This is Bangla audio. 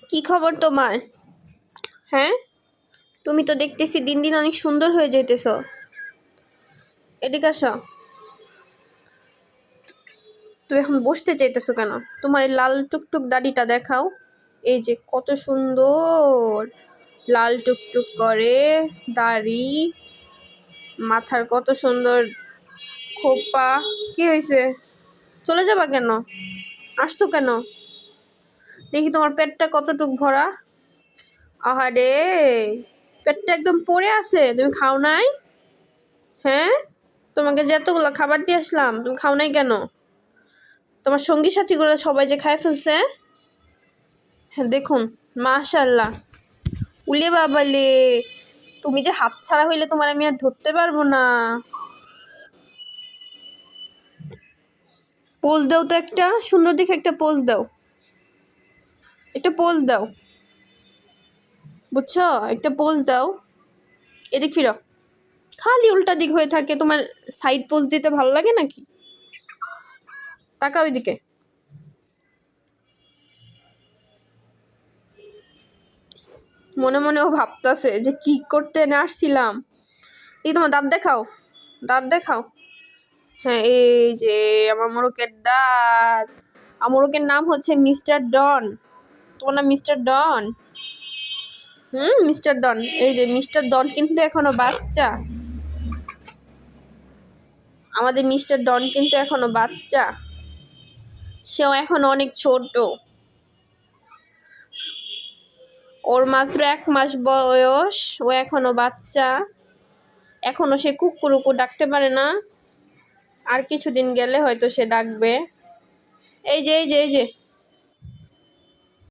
কি খবর তোমার? হ্যাঁ, তুমি তো দেখতেছি দিন দিন অনেক সুন্দর হয়ে যাইতেছ। এদিকে আসো। তুমি এখন বসতে চাইতেছো কেন? তোমার এই লাল টুকটুক দাড়িটা দেখাও। এই যে কত সুন্দর লাল টুকটুক করে দাড়ি, মাথার কত সুন্দর খোপা। কি হয়েছে? চলে যাবা কেন? আসছো কেন? দেখি তোমার পেটটা কতটুক ভরা। আহারে, পেটটা একদম পড়ে আছে। তুমি খাও নাই? হ্যাঁ, তোমাকে যে এতগুলো খাবার দিয়ে আসলাম, তুমি খাও নাই কেন? তোমার সঙ্গী সাথীগুলো সবাই যে খায় ফেলছে। হ্যাঁ দেখুন, মাশাল্লাহ। উলে বাবালে, তুমি যে হাত ছাড়া হইলে তোমার আমি আর ধরতে পারবো না। পোজ দাও তো, একটা সুন্দর দেখে একটা পোজ দাও। একটা পোজ দাও, বুঝছো? একটা পোজ দাও। এদিক ফিরো। খালি উল্টা দিক হয়ে থাকে, তোমার সাইড পোজ দিতে ভালো লাগে নাকি? তাকাও ওইদিকে। মনে মনে ও ভাবতেছে যে কি করতে না আসছিলাম। এই তোমার দাঁত দেখাও, দাঁত দেখাও। হ্যাঁ, এই যে আমার মোরকের দাঁত। আমার মোরকের নাম হচ্ছে মিস্টার ডন। তোমার নাম মিস্টার ডন? মিস্টার ডন। এই যে মিস্টার ডন কিন্তু এখনো বাচ্চা। আমাদের মিস্টার ডন কিন্তু এখনো বাচ্চা। সেও এখনো অনেক ছোট। ওর মাত্র 1 মাস বয়স। ও এখনো বাচ্চা। এখনো সে কুকুরুকু ডাকতে পারে না। আর কিছুদিন গেলে হয়তো সে ডাকবে। এই যে